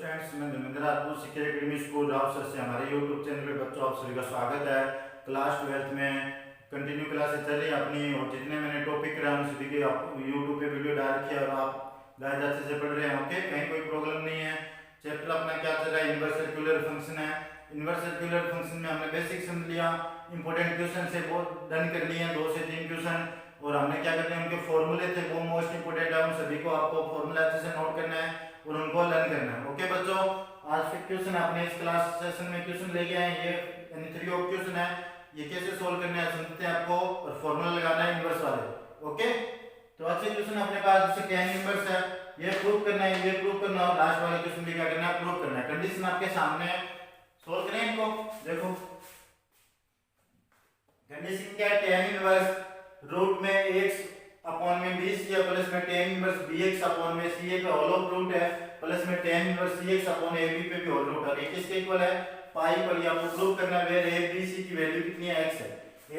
Students, मैं धर्मेंद्र राजपूत शिक्षा academy school Rawsar से हमारे यूट्यूब चैनल पे बच्चों आप सभी का स्वागत है। क्लास 12th में कंटिन्यू क्लासेस चल रही है अपनी, और जितने मैंने टॉपिक कराए उन सभी के आप यूट्यूब पे वीडियो डाल रखी है और आप गाइड अच्छे से पढ़ रहे हैं। ओके, कहीं कोई प्रॉब्लम नहीं है। चैप्टर अपना क्या चल रहा है, इनवर्स सर्कुलर फंक्शन है। इनवर्स सर्कुलर फंक्शन में हमने बेसिक समझ लिया, इंपॉर्टेंट क्वेश्चन से बहुत डन कर लिए हैं, 2 से 3 क्वेश्चन। और हमने क्या करते हैं, उनके फॉर्मूले थे वो मोस्ट इंपोर्टेंट है, उन सभी को आपको फॉर्मूला अच्छे से नोट करना है और उनको लर्न करना है। ओके बच्चों, आज फिर क्वेश्चन अपने इस क्लास सेशन में क्वेश्चन लेके आए, ये यानी 3 ऑफ क्वेश्चन है। ये कैसे सोल्व करने हैं समझते हैं आपको, और फॉर्मूला लगाना है इनवर्स वाले। ओके, तो अच्छे क्वेश्चन अपने पास, जैसे tan इनवर्स है, ये प्रूव करना है, ये प्रूव करना है, लास्ट वाले क्वेश्चन में क्या करना है, प्रूव करना है। कंडीशन आपके सामने है, सोल्व करें इनको। देखो कंडीशन क्या है, tan इनवर्स रूट में x अपॉन में b c है, प्लस में tan इनवर्स bx अपॉन में ca का होल ऑफ रूट है, प्लस में tan inverse cx upon ab पे भी होल रूट है। ये किसके इक्वल है, पाई पर। ये आपको प्रूव करना है वेयर abc की वैल्यू कितनी है, x है।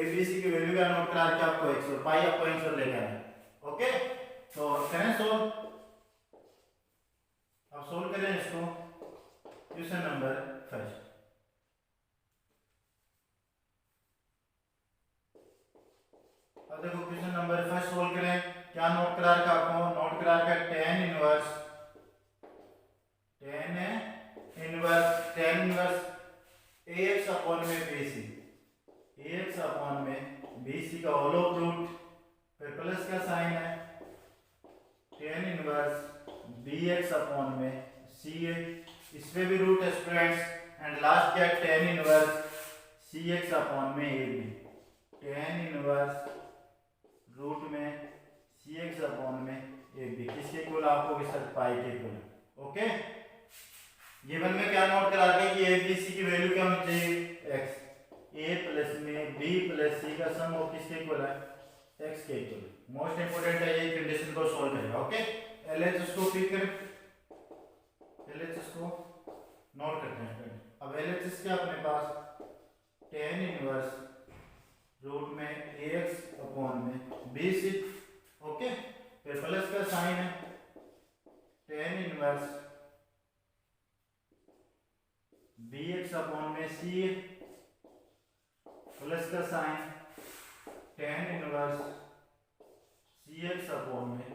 abc की वैल्यू का नोट करा के आपको x और पाई आपको आंसर लेना है। ओके, तो करें सोल्व। अब सोल्व करें इसको, क्वेश्चन नंबर 1। अब देखो क्वेश्चन नंबर 1 सोल्व करें। क्या नोट करा रखा आपको, नोट करा रखा tan इनवर्स ax अपॉन में bc, ax अपॉन में bc का होल ऑफ रूट, फिर प्लस का साइन है, tan इनवर्स bx अपॉन में ca, इसमें भी रूट है स्टूडेंट्स, एंड लास्ट क्या tan इनवर्स cx अपॉन में ab, tan इनवर्स रूट में cx अपॉन में ab, किसके इक्वल आपको भी सर पाई के इक्वल। ओके, ये वन में क्या नोट करा रहे हैं कि a b c की वैल्यू क्या होनी चाहिए, x, a प्लस में b प्लस c का सम और किसके इक्वल है, x के इक्वल। मोस्ट इंपोर्टेंट है ये कंडीशन को सॉल्व करेगा। ओके, LHS को पिक करें, LHS को नोट करते हैं। अब LHS क्या अपने पास, tan इनवर्स रूट में ax अपॉन में bc, ओके, फिर प्लस का साइन है, tan इनवर्स bx अपॉन में ca, प्लस का sign tan inverse cx upon में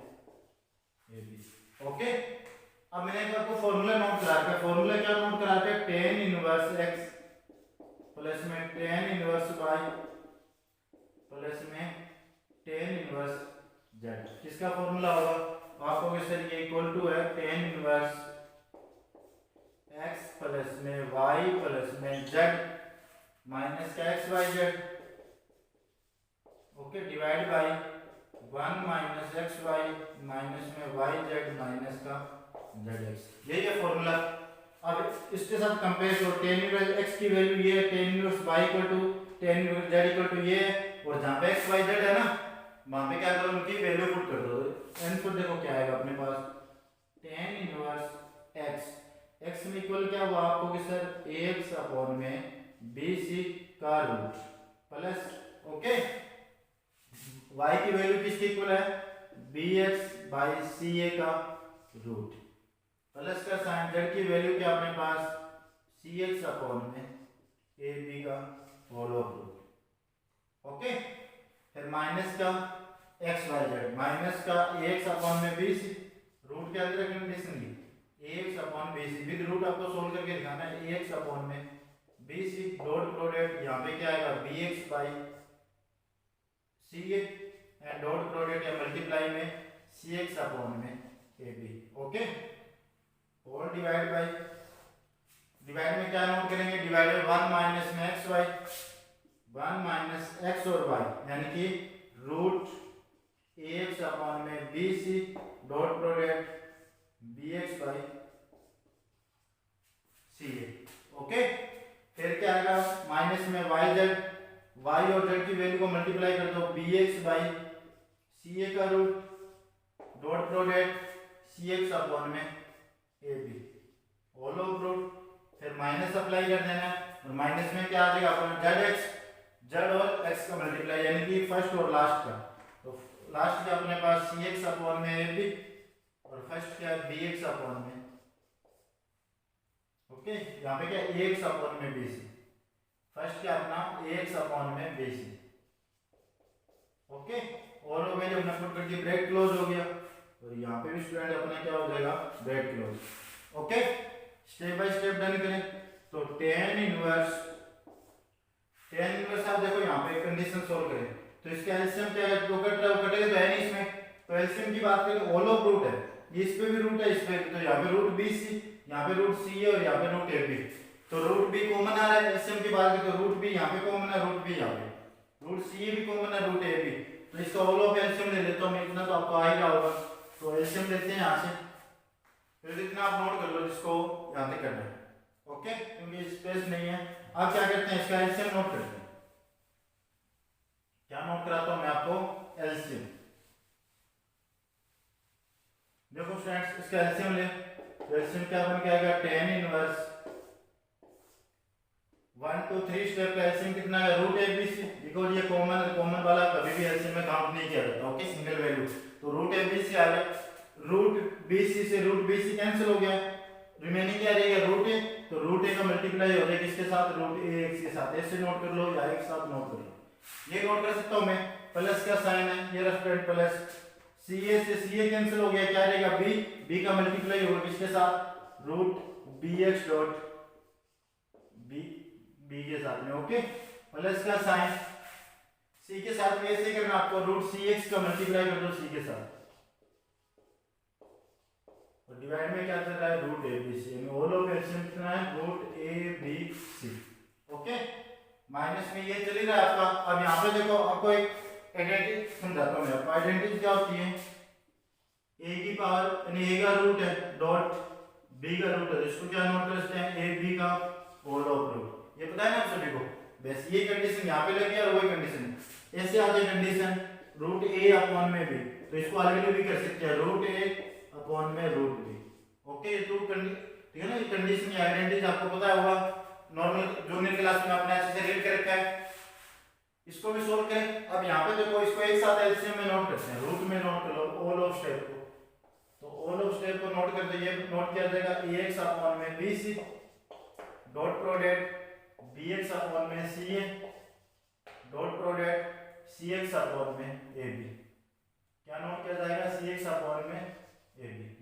ab। ओके, अब मैंने आपको फॉर्मूला नोट करा दिया। फॉर्मूला क्या नोट करा दिया, tan इनवर्स x प्लस में tan इनवर्स y प्लस में tan इनवर्स z। किसका फॉर्मूला होगा, आपको सर ये इक्वल टू है tan इनवर्स x प्लस में y प्लस में z माइनस का x y z, okay, divide by 1 minus x y minus में y z माइनस का zx। यही है फॉर्मूला। अब इसके साथ कंपेयर करो, tan इनवर्स x की वैल्यू ये है, tan inverse y equal to tan inverse z equal to ये है, और जहां पे x y z है ना, वहां पे क्या करो, उनकी वैल्यू पुट कर दो। आंसर देखो क्या आएगा अपने पास, tan इनवर्स x, x में इक्वल क्या हुआ आपको कि सर ax अपॉन में bc का रूट, प्लस ओके y की वैल्यू किसके इक्वल है, bx बाय ca का रूट, प्लस का साइन, z की वैल्यू क्या अपने पास cx अपॉन में ab का होल ऑफ रूट। ओके, फिर माइनस का एक्स वाई जेड, माइनस का ax अपॉन में bc, रूट के अंदर कंडीशन की ax upon bc, with root आपको सोल्व करके दिखाना है, ax अपॉन में bc, डॉट प्रोडक्ट यहाँ पे क्या आएगा, bx by ca, and dot product या मल्टीप्लाई में cx अपॉन में ab। ओके, और डिवाइड बाई, डिवाइड में क्या नोट करेंगे, डिवाइड बाई 1 माइनस में एक्स वाई, 1 माइनस एक्स और वाई, यानी कि रूट ax अपॉन में bc dot product bx by ca। Okay, फिर क्या आएगा, माइनस में yz, y और z की वैल्यू को मल्टीप्लाई कर दो, bx बाई ca का root dot product cx upon में ab, होल ऑफ रूट, फिर माइनस अप्लाई कर देना, और माइनस में क्या आ जाएगा अपना zx, z और x का मल्टीप्लाई, यानी कि फर्स्ट और लास्ट का। तो लास्ट क्या अपने पास cx अपॉन में ab, और फर्स्ट क्या bx अपॉन में ओके, यहाँ पे क्या एक्स अपॉन में बीसी, फर्स्ट क्या अपना एक्स अपॉन में बीसी। ओके, और वो वैल्यू हमने पुट कर दी, ब्रैकेट क्लोज हो गया, और यहाँ पे भी स्टूडेंट अपना क्या हो जाएगा bracket close. Okay, step by step done करें। तो tan इनवर्स आप देखो यहाँ पे कंडीशन सोल्व करें तो इसका एलसीएम क्या है, दो कटेगा तो है नहीं इसमें, तो एलसीएम की बात करें ऑल ऑफ रूट है, ये इस पे भी रूट है इस पे, तो यहाँ पे रूट बी सी, यहाँ पे रूट सी है और यहाँ पे रूट ए बी, तो रूट बी कॉमन आ रहा है, एलसीएम की बात करें तो रूट बी यहाँ पे कॉमन है, रूट बी यहाँ पे, रूट सी भी कॉमन है, रूट ए बी, तो इसका ऑल ऑफ एलसीएम ले लेता हूँ मैं, इतना तो आपको आ ही रहा होगा, तो एलसीएम लेते हैं यहाँ से, फिर इतना आप नोट कर लो जिसको यहाँ तक करना है। ओके, क्योंकि स्पेस नहीं है। अब क्या करते हैं, इसका एलसीएम नोट करते हैं। क्या नोट कराता हूं मैं आपको, एलसीएम। देखो स्टूडेंट्स, इसका एलसीएम ले, तो एलसीएम क्या बन के आएगा, tan इनवर्स 1 2 3 स्टेप का एलसीएम कितना है, root A B C, because ये कॉमन वाला कभी भी एलसीएम में काउंट नहीं किया जाता। ओके, सिंगल वैल्यू, तो रूट ए बी सी आ गया, रूट बी सी से रूट बी सी कैंसिल हो गया, रिमेनिंग क्या रहेगा रूट ए, तो रूट ए का मल्टीप्लाई हो जाएगा किसके साथ, रूट ए एक्स के साथ, ऐसे नोट कर लो या एक साथ नोट कर लो, ये नोट कर सकता हूं मैं, प्लस का साइन है, ये रेस्टोरेंट प्लस, सी ए से सी ए कैंसिल हो गया, क्या रहेगा बी, बी का मल्टीप्लाई होगा किसके साथ, root B x dot B, B के साथ में। ओके, प्लस का साइन, सी के साथ में ऐसे करना आपको, रूट सी एक्स का मल्टीप्लाई कर दो सी के साथ, और डिवाइड में क्या चल रहा है, रूट ए बी सी, यानी ऑल ऑफ एलसीएम कितना है, root A B C. Okay, minus में ये चल ही रहा है आपका। अब यहाँ पे देखो, आपको एक आइडेंटिटी समझाता हूँ मैं आपको, आइडेंटिटी क्या होती है, ए की पावर यानी ए का रूट है डॉट बी का रूट है, इसको क्या नोट करते हैं, ए बी का होल ऑफ रूट, ये पता है ना आप सभी को, बस ये कंडीशन यहाँ पे लगी और वही कंडीशन ऐसे आ जाए कंडीशन, रूट ए अपॉन में बी, तो इसको अलग भी कर सकते हैं, रूट ए अपॉन में रूट बी। ओके, तो ठीक है ना, ये कंडीशन या आइडेंटिटी आपको पता होगा, नॉर्मल जूनियर क्लास में आपने अच्छे से रीड कर रखा है। इसको भी सोल्व करें। अब यहाँ पे देखो, इसको एक साथ एलसीएम में नोट करते हैं, रूट में नोट कर लो ऑल ऑफ स्टेप को, तो ऑल ऑफ स्टेप को नोट कर दो, ये नोट किया जाएगा ax अपॉन में bc dot product bx upon में ca dot product cx upon में ab, क्या नोट किया जाएगा, cx अपॉन में ab,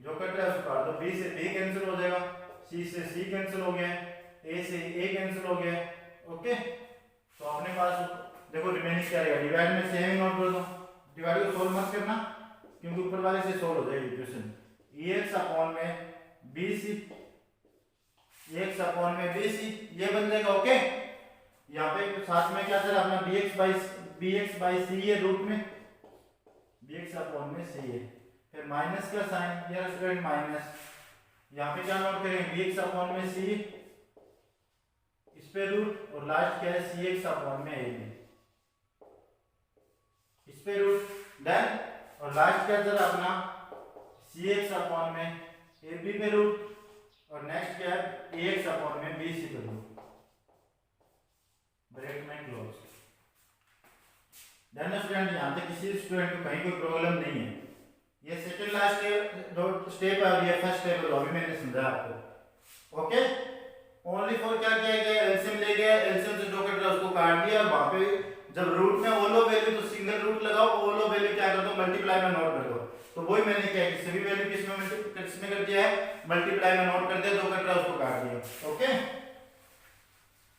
जो कट रहा है उसको काट दो, b से b कैंसिल हो जाएगा, c से c कैंसिल हो गया, a से a कैंसिल हो गया। ओके, तो अपने पास देखो रिमेनिंग क्या रहेगा, डिवाइड में सेम ही नोट कर दो, डिवाइड को सोल्व मत करना क्योंकि ऊपर वाले से सोल्व हो जाएगी इक्वेशन, ax अपॉन में bc, ax अपॉन में bc, ये बन जाएगा। ओके, यहाँ पे साथ में क्या चला अपना bx बाई c है रूट में, bx अपॉन में c है, फिर माइनस का साइन, ये स्टूडेंट माइनस, यहाँ पे क्या नोट करेंगे, bx अपॉन में c, इस पे रूट, और लास्ट क्या है cx अपॉन में ab, इस पे रूट, डन, और लास्ट क्या चला अपना cx अपॉन में ab पे रूट, और नेक्स्ट क्या है ax अपॉन में bc पे रूट, ब्रैकेट में क्लोज। डन स्टूडेंट, यहाँ तक किसी स्टूडेंट को कहीं कोई प्रॉब्लम नहीं है। ये सेकंड लास्ट स्टेप है और ये फर्स्ट स्टेप है, अभी मैंने समझाया आपको। ओके, ओनली फॉर क्या किया गया, एलसीएम ले गया, एलसीएम से जो कट रहा उसको काट दिया, और वहां पे जब रूट में ओलो वैल्यू तो सिंगल रूट लगाओ, ओलो वैल्यू क्या कर दो मल्टीप्लाई में नोट कर दो, तो वही मैंने किया कि सभी वैल्यू किसमें कर दिया है, मल्टीप्लाई में नोट कर दिया, जो कट रहा उसको काट दिया। ओके,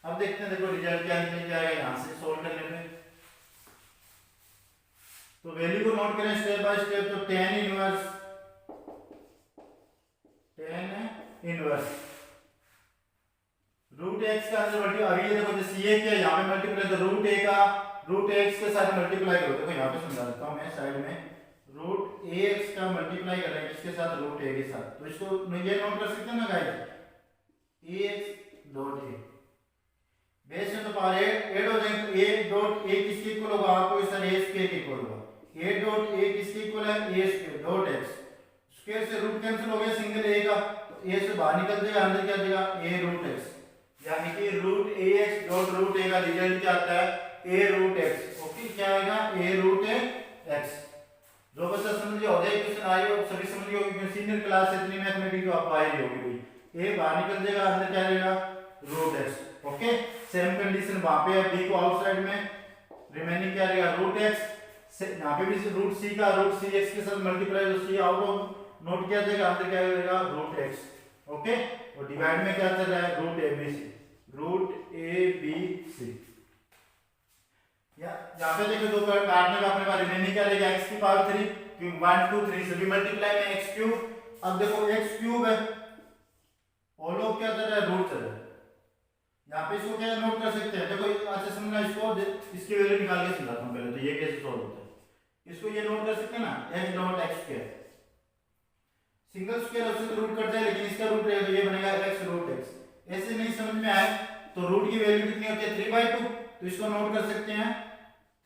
अब देखते हैं देखो रिजल्ट क्या निकल के आएगा यहाँ से सोल्व करने में। तो वैल्यू को नोट करें स्टेप बाय स्टेप, तो tan इनवर्स रूट एक्स का अंदर मल्टीप्लाई, अभी ये देखो जैसे ये क्या यहाँ पे मल्टीप्लाई, तो रूट ए का रूट एक्स के साथ मल्टीप्लाई करो, देखो यहाँ पे समझा देता हूँ मैं साइड में, रूट ए एक्स का मल्टीप्लाई कर रहे हैं किसके साथ, रूट ए के साथ, तो इसको ये नोट कर सकते हैं ना guys, A x dot A, base में तो पावर ऐड हो जाएंगे, तो ए डॉट ए किसके इक्वल होगा, आपको इस तरह ए स्क्वायर के इक्वल होगा, ए डॉट ए किसके इक्वल है, ए स्क्वायर डॉट एक्स, स्क्वायर से रूट कैंसिल हो गया सिंगल ए का, तो ए से बाहर निकल जाएगा, अंदर क्या जाएगा ए रूट एक्स, यानी कि रूट ए एक्स डॉट रूट ए का रिजल्ट क्या आता है, ए रूट एक्स। ओके, क्या आएगा ए रूट एक्स। जो बच्चा समझ गया हो जाए क्वेश्चन आई हो, सभी समझ गए होंगे, सीनियर क्लास से इतनी मैथमेटिक्स तो आपको आ ही होगी भाई, ए बाहर निकल जाएगा, अंदर क्या रहेगा root x. Okay, same condition वहां पे है, बी को आउटसाइड में, रिमेनिंग क्या रहेगा रूट एक्स। यहाँ पे भी रूट सी का रूट सी एक्स के साथ मल्टीप्लाई, तो सी आउट ऑफ नोट किया जाएगा, अंदर क्या रहेगा रूट एक्स। ओके, और डिवाइड में क्या चल रहा है root A B C, root A B C. यहाँ पे देखो दो काटने का अपने पास रिमेनिंग क्या रहेगा एक्स की पावर 3, क्योंकि 1 2 3 सभी मल्टीप्लाई में एक्स क्यूब। अब देखो एक्स क्यूब है, ऑल ऑफ क्या चल रहा है रूट चल रहा है। यहाँ पे इसको क्या नोट कर सकते हैं, देखो अच्छा समझना, इसको इसकी वैल्यू निकाल के समझाता हूँ पहले, तो ये कैसे सॉल्व होता है। इसको ये नोट कर सकते हैं ना, x dot x square, single square उससे रूट कट जाए, लेकिन इसका रूट रहेगा तो ये बनेगा x रूट x। ऐसे नहीं समझ में आए तो रूट की वैल्यू कितनी होती है 3/2, तो इसको नोट कर सकते हैं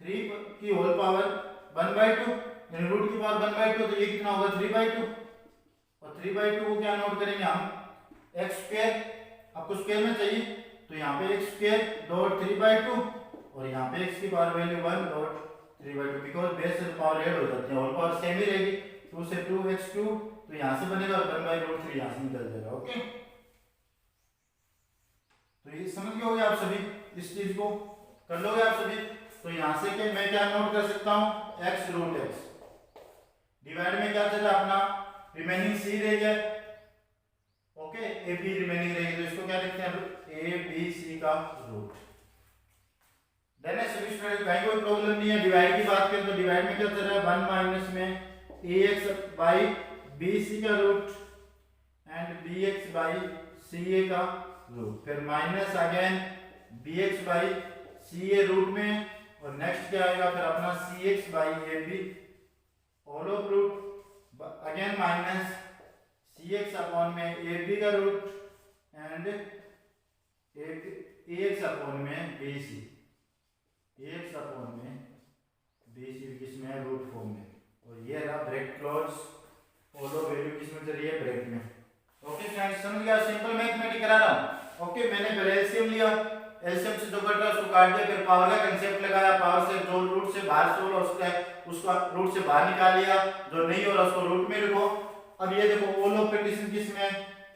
3 की होल पावर 1/2, यानी रूट की पावर 1/2, तो ये कितना होगा 3/2, और 3/2 को क्या नोट करेंगे हम x स्क्वायर, आपको स्क्वायर में चाहिए तो यहाँ पे x स्क्वायर डॉट 3/2, और यहाँ पे x की power value 1 dot 3/2, because base से पावर ऐड हो जाती है, होल पावर सेम ही रहेगी, 2 से 2x3, तो यहाँ से बनेगा और 1/√3 यहाँ से निकल जाएगा। ओके, तो ये समझ गए होगे आप सभी, इस चीज को कर लोगे आप सभी। तो यहाँ से कि मैं क्या नोट कर सकता हूँ x रूट x, डिवाइड में क्या चला अपना रिमेनिंग c रह गया। ओके, ए बी रिमेनिंग रहेगी, तो इसको क्या लिखते हैं ए बी सी का रूट। देन सभी स्टूडेंट कहीं कोई प्रॉब्लम नहीं है। डिवाइड की बात करें तो डिवाइड में क्या चल रहा है 1 माइनस में ax बाई bc का root and bx by ca का रूट, फिर minus again bx by ca root में, और नेक्स्ट क्या आएगा फिर अपना cx by ab whole of root, again minus cx upon में ab का रूट एंड ax अपॉन में bc, ax अपॉन में bc किसमें है रूट फॉर्म में, और ये रहा ब्रैकेट क्लोज, फॉलो वैल्यू किसमें चल रही है ब्रैकेट में। ओके फ्रेंड्स, समझ गया, सिंपल मैथमेटिक्स करा रहा हूं। ओके, मैंने पहले एलसीएम लिया, एलसीएम से जो कट रहा उसको काट दिया, फिर पावर का कांसेप्ट लगाया, पावर से जो रूट से बाहर सोल्व उसका रूट से बाहर निकाल लिया, जो नहीं हो रहा उसको रूट में रखो। अब ये देखो ऑल ऑफ कंडीशन किसमें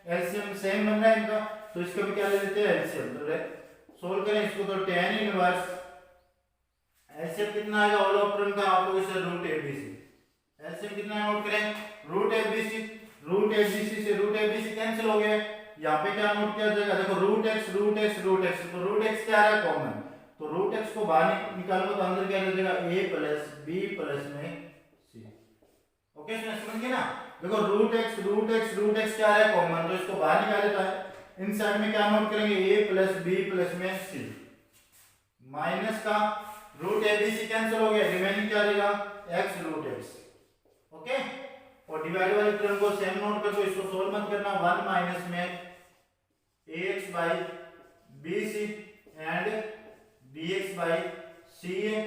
एलसीएम सेम बन रहा है इनका, तो इसका भी क्या ले लेते हैं एलसीएम, तो सोल्व करें इसको, तो tan इनवर्स एलसीएम कितना आएगा ऑल ऑफ टर्म का आपको इसे रूट एबीसी, एलसीएम कितना नोट करें रूट एबीसी, रूट एबीसी से रूट एबीसी कैंसिल हो गए, यहाँ पे क्या नोट किया जाएगा देखो root x root x root x, तो रूट एक्स क्या है कॉमन, तो रूट एक्स को बाहर निकालो तो अंदर क्या रह जाएगा a प्लस b प्लस में c। ओके समझ गए ना, देखो रूट एक्स क्या है कॉमन, तो इसको बाहर निकाल देता है, इन साइड में क्या नोट करेंगे a प्लस b प्लस में c, माइनस का रूट एबीसी कैंसिल हो गया, रिमेनिंग क्या रहेगा x रूट x। ओके, और डिवाइड वाली टर्म को सेम नोट कर दो, इसको सोल्व मत करना, 1 माइनस में ax by bc and bx by ca,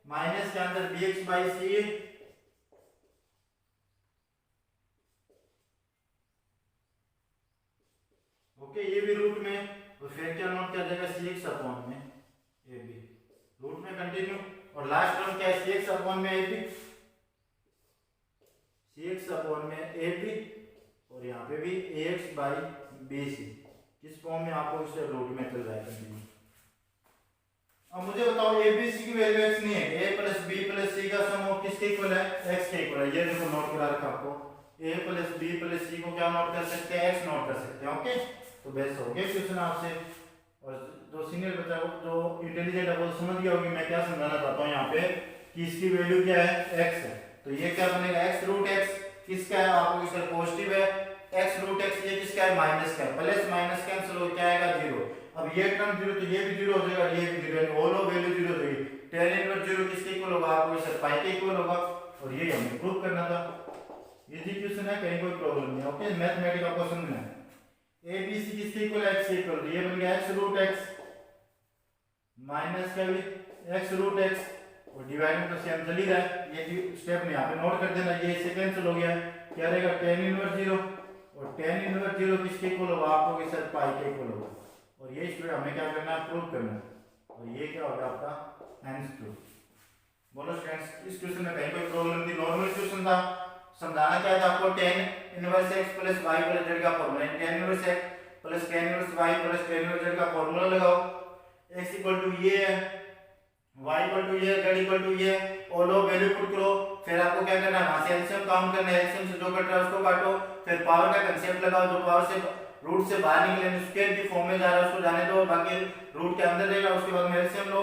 minus के अंदर bx बाई ca, ओके ये भी रूट में, और फिर क्या नोट किया जाएगा cx अपॉन में ab, रूट में कंटिन्यू, और लास्ट टर्म क्या है cx अपॉन में ab, cx अपॉन में ab, और यहाँ पे भी ax बाई bc, किस फॉर्म में आपको इसे रूट में चल रहा है कंटिन्यू। अब मुझे बताओ abc की वैल्यू x नहीं है, a plus b plus c का सम किसके इक्वल है x के इक्वल है, ये देखो नोट करा रखा आपको, a plus b plus c को क्या नोट कर सकते हैं x नोट कर सकते हैं। ओके, तो बेस हो गया क्वेश्चन आपसे, और जो सीनियर बच्चा जो इंटेलिजेंट है वो समझ गया होगी मैं क्या समझाना चाहता हूँ यहाँ पे, कि इसकी वैल्यू क्या है x है, तो ये क्या बनेगा x रूट x, किसका है आपको इसका पॉजिटिव है, x रूट x, ये किसका है माइनस का है, प्लस माइनस कैंसिल हो क्या आएगा 0, अब ये टर्म 0 तो ये भी 0 हो जाएगा, ये भी 0, ऑल ऑफ वैल्यू 0 हो जाएगी, tan इनवर्स 0 किसके इक्वल होगा आपको इसे पाई के इक्वल होगा, और ये हमें प्रूव करना था, ये जी क्वेश्चन है, कहीं कोई प्रॉब्लम नहीं है। ओके, मैथमेटिक्स का क्वेश्चन है, a b c किसके इक्वल है x के इक्वल, ये बन गया x रूट x माइनस का भी x रूट x, और डिवाइड में तो सेम चल ही रहा है, ये स्टेप में यहाँ पे नोट कर देना, ये इससे कैंसिल हो गया, क्या रहेगा tan इनवर्स 0, और tan इनवर्स 0 किसके इक्वल होगा आपको इसे पाई के इक्वल होगा, और ये स्टूडेंट हमें क्या करना है प्रूव करना है, और ये क्या होगा आपका आंसर प्रूफ। बोलो स्टूडेंट्स, इस क्वेश्चन में कहीं कोई प्रॉब्लम थी, नॉर्मल क्वेश्चन था, समझाना क्या है आपको, tan inverse x plus y plus z का फॉर्मूला है, tan inverse x plus tan inverse y plus tan inverse z का फॉर्मूला लगाओ। x इक्वल टू ये है, y इक्वल टू ये, z इक्वल टू ये, और लो वैल्यू पुट करो। फिर आपको क्या करना है, वहां से एलसीएम काउंट करना है, एलसीएम से जो कट रहा है उसको काटो, फिर पावर का कांसेप्ट लगाओ, जो पावर से रूट से बाहर निकले स्क्वायर की फॉर्म में जा रहा है उसको जाने दो, बाकी रूट के अंदर रहेगा। उसके बाद में एलसीएम लो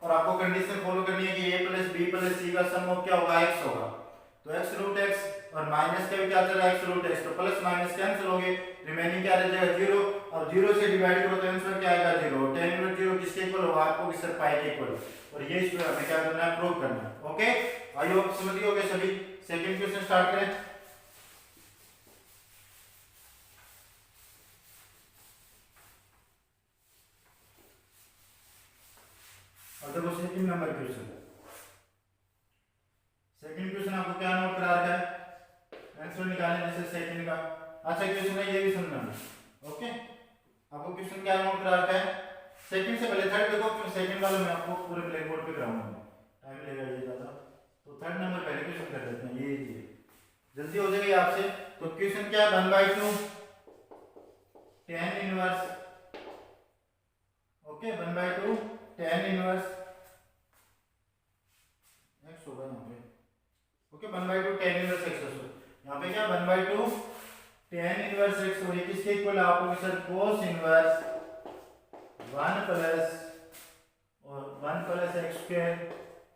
और आपको कंडीशन फॉलो करनी है कि a plus b plus c का सम ऑफ क्या होगा, x होगा। तो x रूट x और माइनस का भी क्या चल रहा है, x रूट x, तो प्लस माइनस कैंसिल हो गए, रिमेनिंग क्या रह जाएगा 0, और 0 से डिवाइड करो तो आंसर क्या आएगा 0। tan इनवर्स 0 किसके इक्वल होगा, आपको कि सर पाई के इक्वल, और ये इसमें हमें क्या करना है, प्रूव करना है। ओके, आई होप समझ गए होगे सभी। सेकंड क्वेश्चन स्टार्ट करें। और देखो second number question, second question आपको क्या नोट करा रखा है, आंसर निकालने जैसे सेकंड का। अच्छा क्वेश्चन है, ये भी समझना। ओके, आपको क्वेश्चन क्या नोट करा रखा है, सेकंड से पहले थर्ड देखो, फिर सेकंड वाला मैं आपको पूरे ब्लैक बोर्ड पे कराऊंगा, टाइम लगेगा ये ज्यादा। तो थर्ड नंबर पहले क्वेश्चन कर लेते हैं, ये जल्दी हो जाएगा आपसे। तो क्वेश्चन क्या है, 1/2 tan inverse, okay 1/2 tan inverse x होगा यहाँ पे, ओके 1/2 tan इनवर्स x होगा यहाँ पे, क्या 1/2 tan इनवर्स x, और ये किसके इक्वल है, आपको सर cos इनवर्स 1 प्लस और 1 plus x square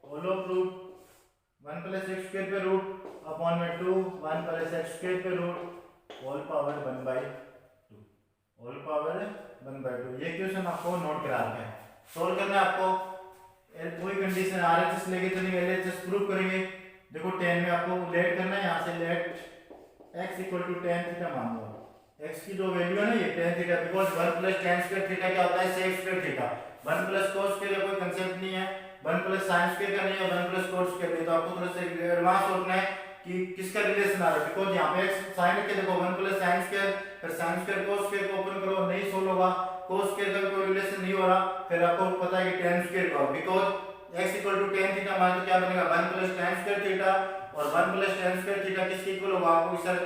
whole of root 1 plus x square पे रूट अपॉन में 2 1 प्लस x स्क्वायर पे root whole power 1/2, whole power 1/2। ये क्वेश्चन आपको नोट करा रखा है, सोल्व करना है आपको। कोई कंडीशन आरएचएस लेके तो नहीं, एलएचएस प्रूव करेंगे। देखो tan में आपको लेट करना है, यहाँ से let x equal to tan theta मान लो, x की जो वैल्यू है ना ये tan theta, because 1 plus tan square theta क्या होता है, sec square theta. 1 plus cos square का कोई कांसेप्ट नहीं है, 1 प्लस sin स्क्वायर का नहीं है, 1 प्लस cos स्क्वायर। तो आपको थोड़ा सा एडवांस सोचना है कि किसका रिलेशन आ रहा है, बिकॉज यहाँ पे x sin के देखो 1 प्लस sin स्क्वायर, फिर sin स्क्वायर cos स्क्वायर को ओपन करो, नहीं सोल्व होगा, cos स्क्वायर का कोई रिलेशन नहीं हो रहा, फिर आपको पता है कि tan स्क्वायर का, because x equal to tan theta मान तो क्या बनेगा 1 प्लस tan स्क्वायर थीटा, और 1 प्लस tan स्क्वायर थीटा किसके इक्वल होगा, आपको सर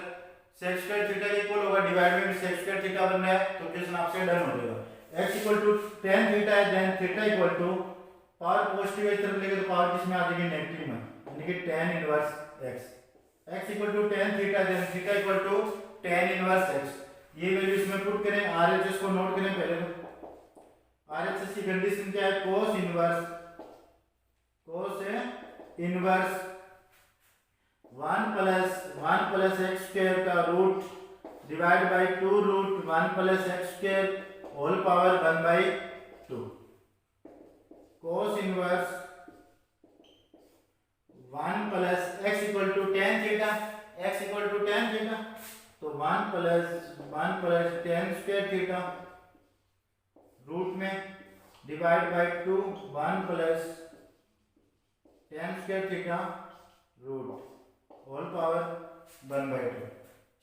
sec स्क्वायर थीटा के इक्वल होगा, डिवाइड में sec स्क्वायर थीटा बन रहा है, तो क्वेश्चन आपसे डन हो जाएगा। x equal to tan theta है, then theta equal to power positive इस तरफ लेके तो पावर किसमें आ जाएगी, नेगेटिव में, यानी कि tan inverse x। x equal to tan theta, then theta equal to tan inverse x। ये वैल्यू इसमें पुट करें, आरएचएस को नोट करें पहले। तो आरएचएस की कंडीशन क्या है, cos inverse 1 plus x square का root divide by 2 root 1 plus x square whole power 1/2। cos inverse 1 plus x equal to tan theta, x equal to tan theta, तो 1 plus tan square theta root में divide by 2 1 plus tan square theta root whole power 1/2।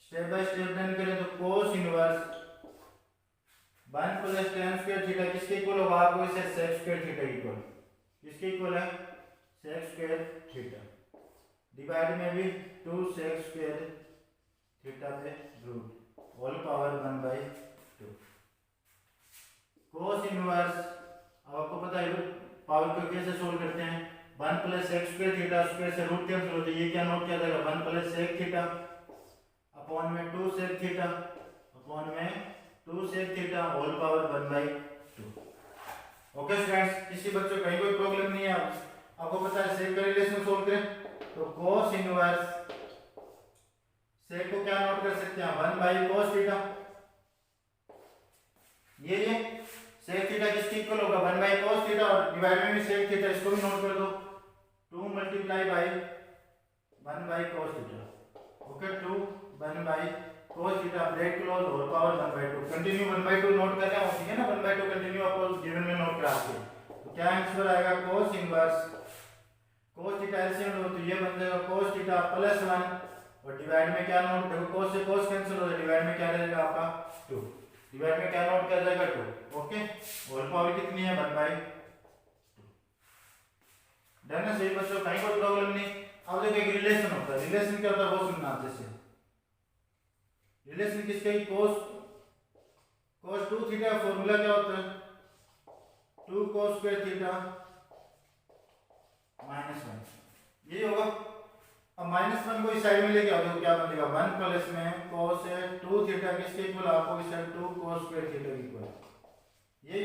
Step by step done करें तो cos inverse 1 plus tan square theta किसके equal होगा, आपको इसे sec square theta equal, किसके equal है, sec स्क्वायर थीटा, डिवाइड में भी 2 sec स्क्वायर थीटा पे root whole power 1/2। cos inverse अब आपको पता है पावर को कैसे सोल्व करते हैं, 1 plus x square theta square से रूट कैंसिल होता है, ये क्या नोट किया जाएगा 1 प्लस sec थीटा अपॉन में 2 sec थीटा अपॉन में 2 sec theta whole power 1/2। Okay students, किसी बच्चे को कहीं कोई प्रॉब्लम नहीं है, आपको पता है sec का रिलेशन सोल्व करें तो cos इनवर्स sec को क्या नोट कर सकते हैं 1/cos थीटा, ये sec थीटा किसके इक्वल होगा 1/cos थीटा, और डिवाइड में भी sec थीटा, इसको भी नोट कर दो 2 multiply by 1/cos theta, okay 2 1/cos theta bracket close whole power 1/2। Continue 1/2 note कर रहे हैं, ठीक है ना, 1/2 कंटिन्यू आपको गिवन में नोट करा के, तो क्या आंसर आएगा cos inverse cos theta LCM लो तो ये बन जाएगा cos थीटा प्लस 1, और डिवाइड में क्या नोट, देखो cos से cos कैंसिल हो जाएगा, डिवाइड में क्या रहेगा आपका 2, डिवाइड में क्या नोट किया जाएगा 2, ओके होल पावर कितनी है 1/2। डन है सही बच्चों, कहीं कोई प्रॉब्लम नहीं। अब देखो एक रिलेशन होता है, रिलेशन क्या होता है वो सुनना अच्छे से। रिलेशन किसका है? cos 2 थीटा का फॉर्मूला क्या होता है? 2 cos स्क्वायर थीटा -1 ये होगा। अब -1 को इस साइड में लेके आओ तो क्या बनेगा? 1 प्लस में cos 2 थीटा किसके इक्वल? आपको इस साइड 2 cos स्क्वायर थीटा के इक्वल। ये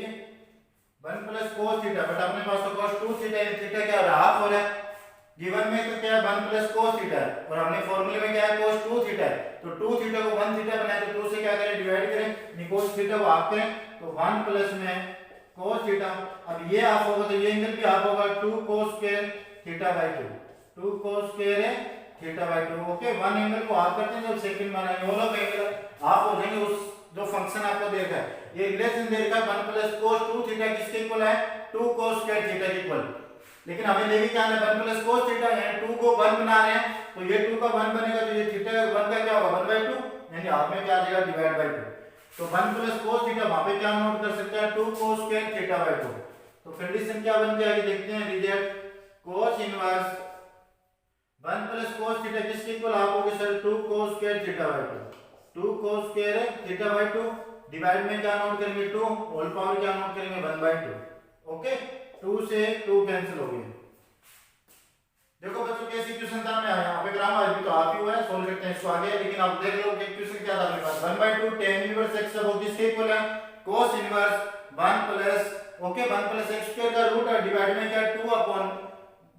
1 प्लस cos थीटा, बट अपने पास तो cos 2 थीटा है, थीटा क्या हो रहा है? हाफ हो रहा है। गिवन में तो क्या है? 1 प्लस cos थीटा है, और हमने फॉर्मूले में क्या है? cos 2 थीटा है। तो 2 थीटा को 1 थीटा बनाए तो 2 से क्या करें? डिवाइड करें, नहीं cos थीटा को हाफ करें, तो 1 प्लस में cos थीटा। अब ये हाफ होगा तो ये एंगल भी हाफ होगा, 2 cos square theta by 2, 2 cos square है theta by 2। Okay, one angle को हाफ करते हैं जब सेकंड बनाएंगे, ऑल ऑफ एंगल हाफ हो जाएंगे। उस जो फंक्शन आपको देखा है, ये रिलेशन देखा है 1 प्लस cos 2 थीटा किसके इक्वल है? 2 cos स्क्वायर थीटा के इक्वल। लेकिन हमें लेके क्या है? 1 प्लस cos थीटा, यानी 2 को 1 बना रहे हैं, तो ये 2 का 1 बनेगा, तो ये थीटा 1 का क्या होगा? 1/2, यानी हाफ में क्या आ जाएगा? Divide by 2। तो 1 प्लस cos थीटा वहां पे क्या नोट कर सकते हैं? 2 cos स्क्वायर थीटा बाय 2। तो कंडीशन क्या बन जाएगी देखते हैं। Result cos inverse 1 plus cos theta किसके इक्वल? आपको sir 2 cos square theta by 2, 2 cos square है थीटा बाय 2, डिवाइड में क्या नोट करेंगे? 2, होल पावर क्या नोट करेंगे? 1/2। ओके, 2 से 2 कैंसिल हो गए। देखो बच्चों कैसी क्वेश्चन था, मैं यहाँ पे ग्रामर अभी तो आप ही हुआ है, सोल्व करते हैं इसको आगे। लेकिन आप देख लो कि क्वेश्चन क्या था अपने पास। 1/2 tan इनवर्स x वो किसके इक्वल है? cos inverse 1 plus okay 1 plus x square का रूट, और डिवाइड में क्या? 2 अपॉन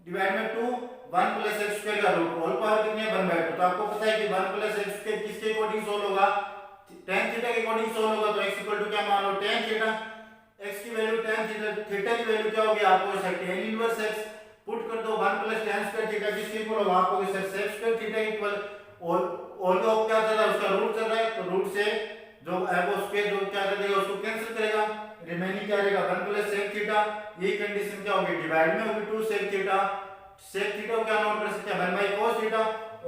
डिवाइड में 2 1 प्लस x स्क्वायर का रूट, होल पावर कितनी है? 1/2। तो आपको पता है कि 1 प्लस x स्क्वायर किसके अकॉर्डिंग सोल्व होगा? tan थीटा के अकॉर्डिंग सोल्व होगा। तो x इक्वल टू क्या मान लो? tan theta. x की वैल्यू tan थीटा की वैल्यू क्या होगी? आपको tan इनवर्स x पुट कर दो, 1 प्लस tan स्क्वायर थीटा किसके इक्वल होगा? आपको sir sec square theta equal, और जो क्या चल रहा है उसका रूट चल रहा है, तो रूट से जो है वो स्क्वायर जो क्या कर देगा उसको कैंसिल करेगा, रिमेनिंग क्या रहेगा? 1 प्लस sec थीटा। ये कंडीशन क्या होगी? डिवाइड में होगी 2 sec थीटा। sec थीटा को क्या नोट कर सकते हैं? 1 बाय cos थीटा।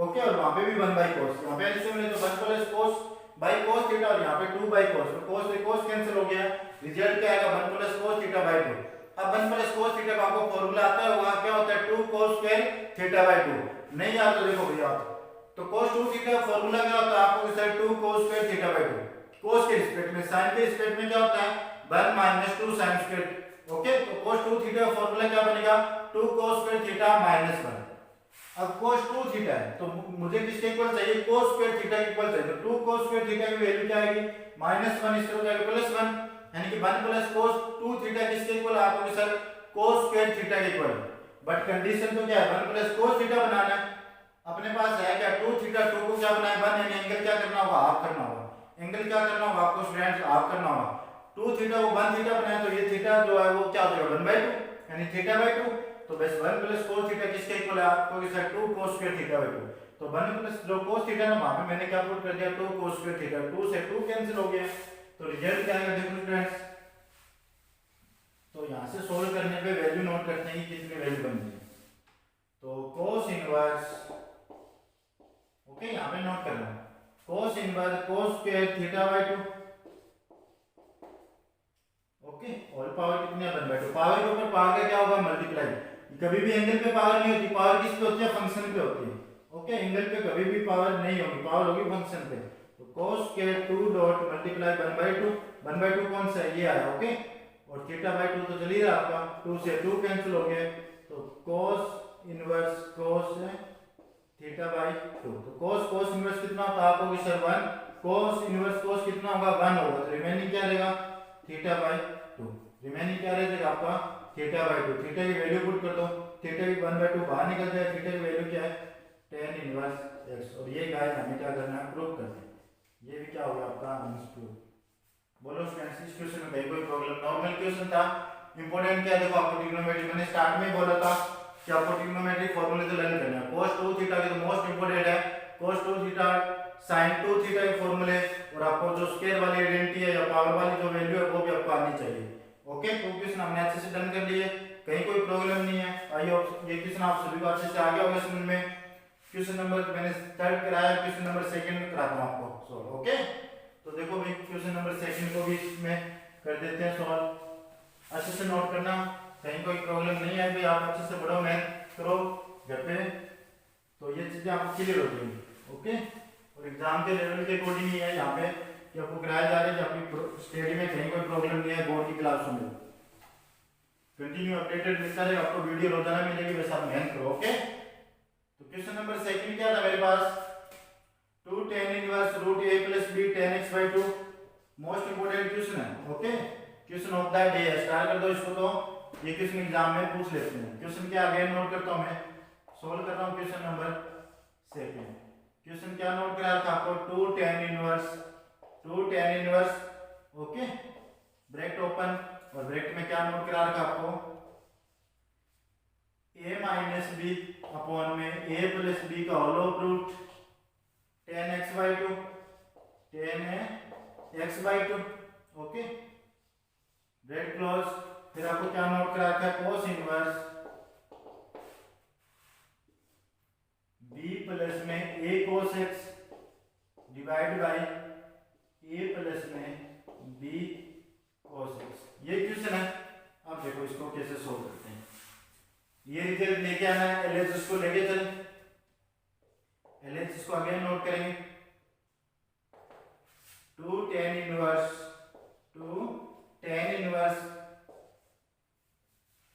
ओके, और वहां पे भी 1 बाय cos, वहां पे एलसीएम ले तो 1 plus cos by cos theta, और यहाँ पे 2 बाय cos, तो cos से cos कैंसिल हो गया। रिजल्ट क्या आएगा? 1 प्लस cos थीटा बाय 2। अब 1 प्लस cos थीटा का आपको फॉर्मूला आता है, वहां क्या होता है? 2 cos स्क्वायर थीटा बाय 2। नहीं आता तो देखो भैया, तो cos 2 थीटा का फॉर्मूला क्या होता है? आपको sir 2 cos square theta by 2। cos के रिस्पेक्ट में, sin के रिस्पेक्ट में क्या होता है? 1 माइनस 2 sin स्क्वायर। ओके, तो cos 2 थीटा का फॉर्मूला क्या बनेगा? 2 cos स्क्वायर थीटा माइनस 1। अब cos 2 थीटा है तो मुझे किसके इक्वल चाहिए? cos स्क्वायर थीटा के इक्वल चाहिए। तो 2 cos स्क्वायर थीटा की वैल्यू क्या आएगी? -1, इस तरह जाएगा +1, यानी कि 1 प्लस cos 2 थीटा किसके इक्वल? आपको सर cos स्क्वायर थीटा के इक्वल। बट कंडीशन तो क्या है? 1 प्लस cos थीटा बनाना है। अपने पास है क्या? 2 थीटा, 2 को क्या बनाए? 1, यानी एंगल क्या करना होगा? हाफ करना होगा। एंगल क्या करना होगा आपको स्टूडेंट्स? हाफ करना होगा। 2 थीटा को 1 थीटा बनाए तो ये थीटा जो है वो क्या हो जाएगा? 1/2, यानी थीटा बाय 2। तो बस 1 प्लस cos थीटा किसके इक्वल है? आपको कि sir 2 cos square theta by 2। तो 1 प्लस जो cos थीटा ना, वहां पे मैंने क्या पुट कर दिया? 2 cos स्क्वायर थीटा। 2 से 2 कैंसिल हो गया, तो रिजल्ट क्या आएगा देखो स्टूडेंट्स। तो यहां से सोल्व करने पे वैल्यू नोट करते हैं कि कितनी वैल्यू बन गई। तो cos इनवर्स, ओके यहां पे नोट करना, cos inverse cos square theta by 2। Okay, all power कितनी है? 1/2। पावर के ऊपर पावर का क्या होगा? मल्टीप्लाई। कभी भी एंगल पे पावर नहीं होती, पावर किस पे होती है? फंक्शन पे होती है। ओके, एंगल पे कभी भी पावर नहीं होगी, पावर होगी फंक्शन पे। तो cos स्क्वायर 2 डॉट मल्टीप्लाई 1/2, 1/2 कौन सा है? ये आया। ओके, और थीटा बाय 2 तो चल ही रहा आपका, 2 से 2 कैंसिल हो गए, तो cos inverse cos theta by 2। तो cos इनवर्स कितना होता है? आपको कि सर 1, cos इनवर्स cos कितना होगा? 1 होगा। तो रिमेनिंग क्या रहेगा? Theta by 2। रिमेनिंग क्या रहेगा आपका? Theta by 2। थीटा की वैल्यू पुट कर दो, थीटा की 1/2 बाहर निकल जाए, थीटा की वैल्यू क्या है? tan inverse x। और ये गाइस हमें क्या करना है? प्रूव करना है। ये भी क्या होगा आपका? Answer prove. बोलो स्टूडेंट्स, इस क्वेश्चन में कहीं कोई प्रॉब्लम? नॉर्मल क्वेश्चन था। इंपॉर्टेंट क्या है देखो, आपको ट्रिग्नोमेट्री मैंने स्टार्ट में बोला था कि आपको ट्रिग्नोमेट्री फार्मूले तो लर्न करना है। cos 2 थीटा के तो मोस्ट इंपोर्टेंट है, cos 2 थीटा sin 2 थीटा के फार्मूले, और आपको जो स्क्वायर वाली आइडेंटिटी है या पावर वाली जो वैल्यू है वो भी आपको आनी चाहिए। ओके, तो क्वेश्चन हमने अच्छे से डन कर लिए, कहीं कोई प्रॉब्लम नहीं है। आई होप ये क्वेश्चन आप सभी को अच्छे से आ गया होगा समझ में। क्वेश्चन नंबर मैंने थर्ड कराया, क्वेश्चन नंबर सेकंड कराता हूं आपको सॉल्व। ओके, तो देखो भाई क्वेश्चन नंबर सेकंड को भी इसमें कर देते हैं सॉल्व। अच्छे से नोट करना, कहीं कोई प्रॉब्लम नहीं है भाई, आप अच्छे से पढ़ो, मैथ करो घर पे। तो ये चीजें आपको क्लियर हो जाएंगी। ओके, और एग्जाम के लेवल के अकॉर्डिंग ही है यहाँ पे कि आपको कराया जा रहा है कि आपकी स्टडी में कहीं कोई प्रॉब्लम नहीं है बोर्ड की क्लासों में। कंटिन्यू अपडेटेड मिलता रहेगा आपको, वीडियो रोजाना मिलेगी, बस आप मेहनत करो। ओके, तो क्वेश्चन नंबर सेकंड क्या था मेरे पास, 2 tan inverse root a plus b tan x by 2, most important question है। Okay, question of the day है, स्टार्ट कर दो इसको। तो ये क्वेश्चन एग्जाम में पूछ लेते हैं। क्वेश्चन क्या अगेन नोट करता हूं मैं, सोल्व कर रहा हूं क्वेश्चन नंबर सेकंड। क्वेश्चन क्या नोट करा था आपको, 2 tan inverse, okay, bracket open, और ब्रैकेट में क्या नोट करा रखा आपको, a माइनस बी अपॉन में a प्लस बी का whole of root tan x by 2, okay, bracket close. फिर आपको क्या नोट करा रखा है, cos इनवर्स b प्लस में a cos x divide by a plus में b cos x। ये क्वेश्चन है। अब देखो इसको कैसे सोल्व करते हैं। ये रिजल्ट लेके आना है, एलएचएस को लेके चले, एलएचएस को अगेन नोट करेंगे, 2 tan इनवर्स, तो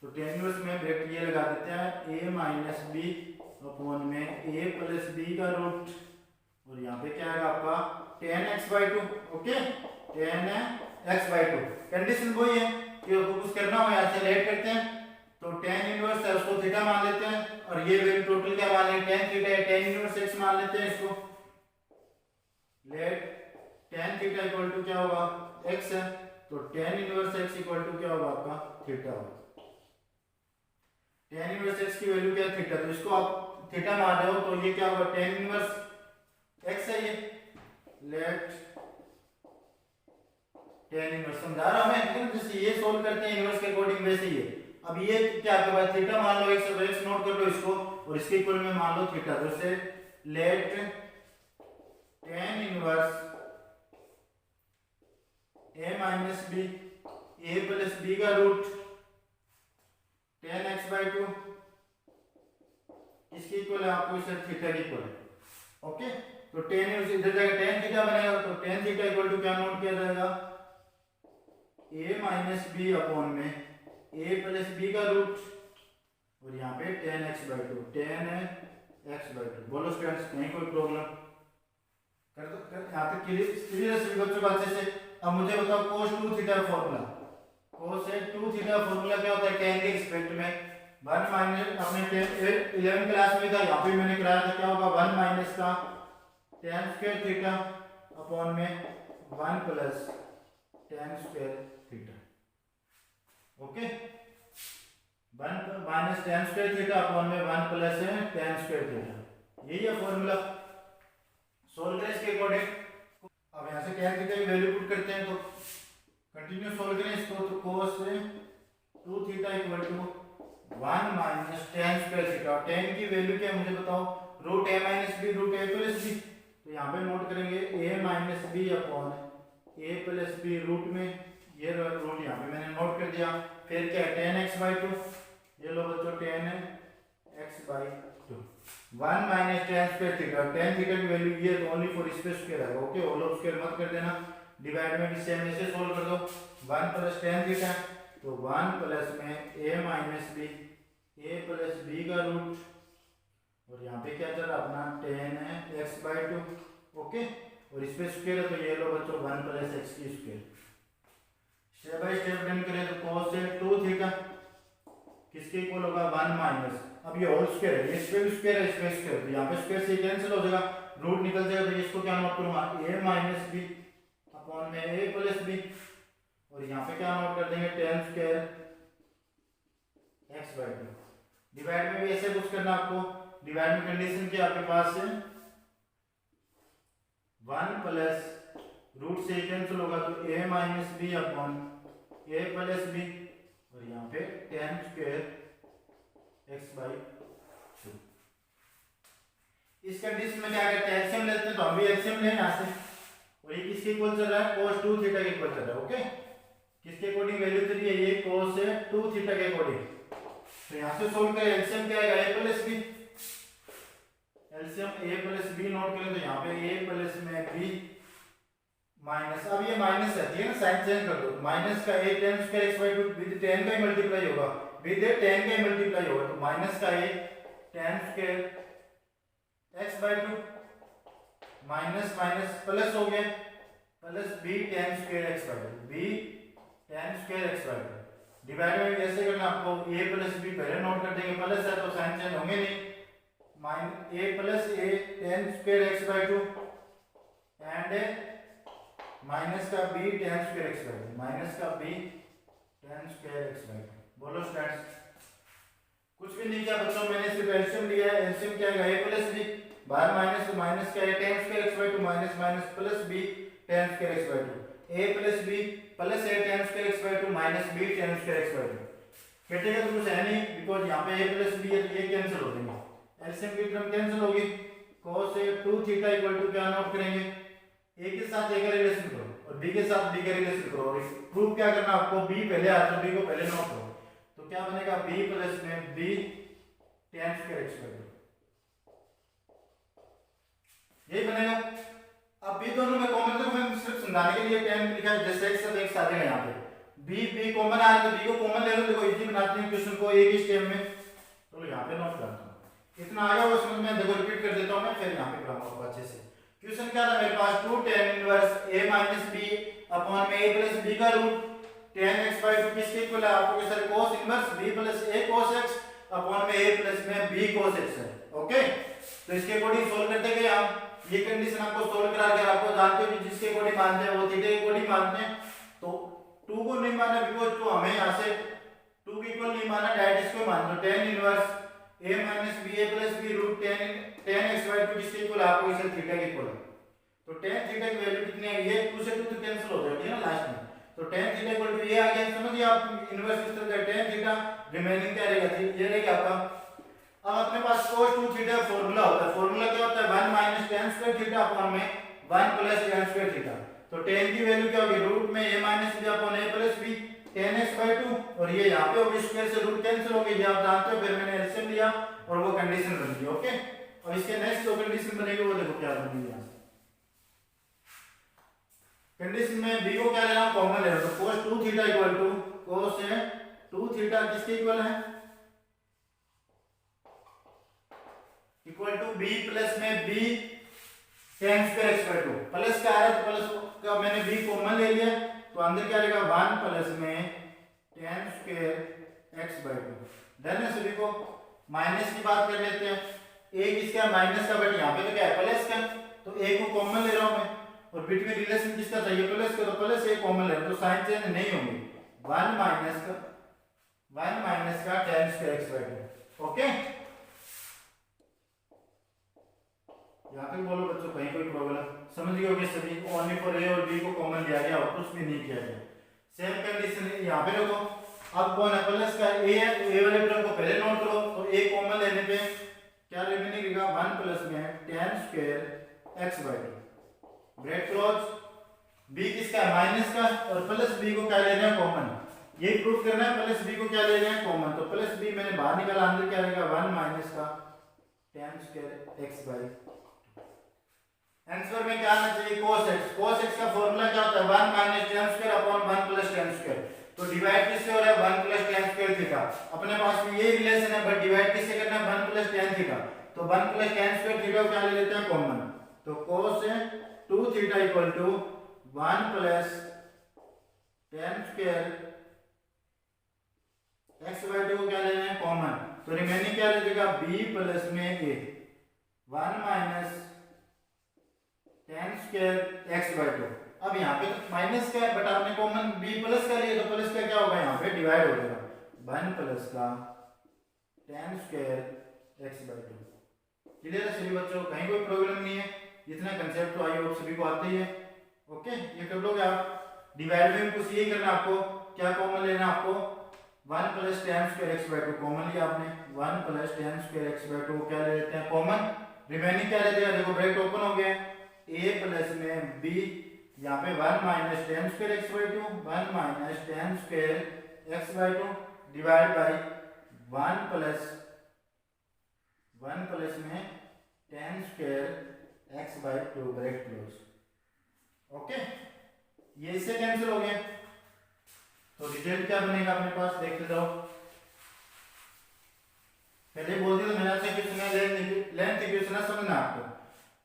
tan इनवर्स में ब्रैकेट ये लगा देते हैं a माइनस बी अपॉन में a प्लस बी का रूट, और यहाँ पे क्या आएगा आपका tan x by 2, okay, tan x by 2। Condition वही है कि आपको कुछ करना हो यहाँ से लेट करते हैं, तो tan इनवर्स है उसको थीटा मान लेते हैं, और ये वैल्यू टोटल क्या मान लेंगे, tan थीटा है, tan इनवर्स x मान लेते हैं इसको, let tan theta equal to क्या होगा, x है, तो tan inverse x equal to क्या होगा आपका थीटा होगा। tan इनवर्स x की वैल्यू क्या है, थीटा, तो इसको आप थीटा मान रहे हो, तो ये क्या होगा tan इनवर्स x है ये, लेट tan इनवर्स, समझा रहा हूं मैं, जैसे ये सोल्व करते हैं इनवर्स के अकॉर्डिंग वैसे ही है। अब ये क्या आपके पास थीटा मान लो, x नोट कर लो इसको, और इसके इक्वल में मान लो थीटा, तो इससे let tan inverse a minus b a plus B का रूट tan x बाई 2 इसके इक्वल है आपको इसे थीटा के इक्वल है। ओके, तो tan इधर जाएगा tan थीटा बनेगा, तो tan थीटा इक्वल टू क्या नोट किया जाएगा, a माइनस बी अपॉन में a प्लस बी का रूट, और यहाँ पे tan x बाई 2, बोलो स्टूडेंट्स कहीं कोई प्रॉब्लम कर दो, यहाँ तक क्लियर है बच्चों अच्छे से। अब मुझे बताओ cos 2 theta formula, cos 2 theta formula क्या होता है, tan के रिस्पेक्ट में 1 माइनस, अपने 11 क्लास में था, यहाँ पे मैंने कराया था, क्या होगा 1 माइनस का tan स्क्वायर थीटा अपॉन में 1 plus tan square theta, okay, 1 minus tan square theta upon में 1 प्लस tan स्क्वायर थीटा, यही है फॉर्मूला। सोल्व करें इसके अकॉर्डिंग। अब यहाँ से tan थीटा की वैल्यू पुट करते हैं, तो कंटिन्यू सोल्व करें इसको, तो cos 2 theta equal to 1 minus tan square theta, tan की वैल्यू क्या है मुझे बताओ, root a minus b root a plus b, तो यहाँ पे नोट करेंगे a minus B upon a plus b root में, ये रूट यहाँ पे मैंने नोट कर दिया। फिर क्या है tan x बाई 2, ये लो बच्चों tan x by 2, 1 minus tan square theta, tan theta की वैल्यू ये तो ओनली फॉर स्पेस स्क्वायर है, ओके, होल ऑफ स्क्वायर मत कर देना, डिवाइड में भी सेम ऐसे सोल्व कर दो, 1 प्लस tan थीटा, तो 1 प्लस में a minus b a plus B का रूट, और यहाँ पे क्या चल रहा अपना tan x बाई 2, ओके, और इस पे स्क्वायर है, तो ये लो बच्चों 1 प्लस x की square. Step by step done करें, तो cos 2 थीटा किसके इक्वल होगा 1 माइनस, अब ये होल स्क्वायर है, इस पे भी स्क्वायर है, इस पे स्क्वायर, तो यहाँ पे स्क्वायर से कैंसिल हो जाएगा, रूट निकल जाएगा, तो इसको क्या नोट करूंगा a माइनस बी अपॉन में a प्लस बी, और यहाँ पे क्या नोट कर देंगे tan square x by 2। Divide में भी ऐसे कुछ करना आपको, डिवाइड में कंडीशन क्या आपके पास है 1 प्लस रूट से कैंसिल होगा, तो a minus B upon a plus b, और यहाँ पे tan स्क्वायर x बाई 2। इस कंडीशन में क्या करते हैं, एलसीएम लेते हैं, तो हम भी एलसीएम लें यहाँ से, और ये किसके इक्वल चल रहा है, cos 2 थीटा के इक्वल चल रहा है, ओके, किसके अकॉर्डिंग वैल्यू चली है, ये cos 2 थीटा के अकॉर्डिंग। तो यहाँ से सोल्व करें, एलसीएम क्या आएगा a plus b, LCM a plus b note करें तो यहाँ पे ए प्लस में बी माइनस, अब ये माइनस रहती है ना, साइन चेंज कर दो, माइनस का a tan square x by two with tan का ही मल्टीप्लाई होगा, विद टेन का ही मल्टीप्लाई होगा, तो माइनस का a tan square x by two minus minus plus हो गया, plus b tan square x by two, b tan square x by two divide में कैसे करना आपको, ए प्लस बी पहले नोट कर देंगे, प्लस है तो साइन चेंज होंगे नहीं, minus A plus a tan square x by two and minus का b tan square x by two, minus का b tan square x by two. बोलो स्टूडेंट्स, कुछ भी नहीं किया बच्चों, मैंने सिर्फ एलसीएम लिया है, एलसीएम क्या है ए प्लस बी, बाहर माइनस तो माइनस का a tan square x by two minus minus plus b tan square x by two, a plus b plus a tan square x by two minus b tan square x by two. कटेगा तो कुछ है नहीं, because यहाँ पे a plus B है तो ये कैंसिल हो जाएंगे, एलसीएम की टर्म कैंसिल होगी, cos a 2 theta equal to क्या नोट करेंगे, ए के साथ ए का रिलेशन करो और बी के साथ बी का रिलेशन करो, और प्रूफ क्या करना आपको, बी पहले आ तो बी को पहले नोट करो, तो क्या बनेगा बी प्लस में b tan square x by two, यही बनेगा। अब बी दोनों में कॉमन, तो मैं सिर्फ समझाने के लिए टेन लिखा है, जैसे एक्स सब एक्स आ जाएगा यहाँ पे, बी कॉमन आ रहा है तो बी को कॉमन ले लो, देखो इजी बनाते हैं क्वेश्चन को एक ही स्टेप में, तो यहाँ पे नोट करता हूँ, इतना आ गया वो समझ में, देखो रिपीट कर देता हूँ मैं, फिर यहाँ पे कराऊंगा अच्छे से। क्वेश्चन क्या था मेरे पास, 2 tan inverse a minus b upon में a प्लस b का रूट tan x बाई 2 किसके इक्वल है, आपको sir cos inverse b plus a cos x upon में a प्लस में b cos x है। ओके, तो इसके अकॉर्डिंग सोल्व करते गए हम, ये कंडीशन आपको सोल्व करा के आपको जानते हो कि जिसके अकॉर्डिंग मानते हैं वो थीटा के अकॉर्डिंग मानते हैं, तो 2 को नहीं माना बिकॉज़ तो हमें यहां से 2 के इक्वल नहीं माना, डायरेक्ट इसको मान लो, tan inverse a minus b a plus b root tan x by 2 किसके इक्वल है, आपको इसे थीटा के इक्वल है, तो tan थीटा की वैल्यू कितनी है, ये 2 से 2 तो कैंसिल हो जाएगी ना लास्ट में, तो tan थीटा इक्वल टू ये आ गया, समझिए आप इनवर्स किस तरह का, tan थीटा रिमेनिंग क्या रहेगा, ये रहेगा आपका। अब अपने पास cos 2 थीटा फार्मूला होता है, फार्मूला क्या होता है 1 minus tan square theta upon में 1 प्लस tan स्क्वायर थीटा, तो tan की वैल्यू क्या होगी, रूट में a minus b upon a plus b tan x by 2, और ये यहाँ पे होगी स्क्वायर से रूट कैंसिल हो गई, ये आप जानते हो, फिर मैंने एलसीएम लिया और वो कंडीशन बन गई। ओके, अब इसके नेक्स्ट जो कंडीशन बनेगी वो देखो क्या बनेगी, यहाँ कंडीशन में b को क्या लेना, कॉमन लेना, तो cos 2 theta equal to cos 2 theta किसके इक्वल है, इक्वल टू b प्लस में b tan square x by 2, plus का आ रहा है तो प्लस का मैंने b कॉमन ले लिया, तो अंदर क्या रहेगा 1 प्लस में tan square x by 2, done है सभी को। माइनस की बात कर लेते हैं, a किसका माइनस का, बट यहाँ पे तो क्या है प्लस का, तो a को कॉमन ले रहा हूं मैं, और बीच में रिलेशन किसका चाहिए प्लस का, तो प्लस a कॉमन ले रहा हूं, तो साइन चेंज नहीं होंगे, 1 माइनस का tan square x by 2। Okay, यहाँ तक बोलो बच्चों, कहीं कोई प्रॉब्लम, समझ गए होंगे सभी, ओनली फॉर a और b को कॉमन लिया गया और कुछ भी नहीं किया गया। सेम कंडीशन यहाँ पे रखो, अब कौन है प्लस का a है, तो a वाले टर्म को पहले नोट करो, तो a कॉमन लेने पे क्या रिमेनिंग रहेगा 1 प्लस में tan square x by 2, bracket close, b किसका है माइनस का, और प्लस b को क्या लेना है कॉमन, ये प्रूव करना है, प्लस b को क्या ले रहे हैं कॉमन, तो प्लस b मैंने बाहर निकाला, अंदर क्या रहेगा 1 माइनस का tan square x by 2। Answer में क्या आना चाहिए cos x, cos x का फार्मूला क्या होता है 1 minus tan square upon 1 plus tan square, तो डिवाइड किससे हो रहा है 1 प्लस tan स्क्वायर थीटा, अपने पास में ये रिलेशन है, बट डिवाइड किससे करना है 1 प्लस tan थीटा, तो 1 प्लस tan स्क्वायर थीटा को क्या ले लेते हैं कॉमन, तो cos 2 theta equal to 1 plus tan square x by 2 को क्या लेना है कॉमन, तो रिमेनिंग क्या रहेगा b प्लस में a 1 minus tan square x by 2। अब यहाँ पे तो माइनस का है, बट आपने कॉमन b प्लस का लिया, तो प्लस का क्या होगा यहाँ पे डिवाइड हो जाएगा 1 प्लस का tan square x by 2। Clear है सभी बच्चों, कहीं कोई प्रॉब्लम नहीं है, इतना कंसेप्ट तो आई होप सभी को आते ही है। ओके, ये कर लोगे आप, डिवाइड में कुछ यही करना, आपको क्या कॉमन लेना, आपको 1 plus tan square x by 2 common लिया आपने, 1 plus tan square x by 2 को क्या ले लेते हैं कॉमन, रिमेनिंग क्या लेते हैं, देखो ब्रैकेट ओपन हो गया, a प्लस में b, यहाँ पे 1 minus tan square x by 2, 1 minus tan square x by 2 divide by 1 plus में tan square x by 2 bracket close. Okay, ये इससे कैंसिल हो गया, तो रिजल्ट क्या बनेगा अपने पास, देखते जाओ। पहले बोल दिया तो मैंने आपसे क्वेश्चन लेंथ इक्वेशन है, समझना आपको।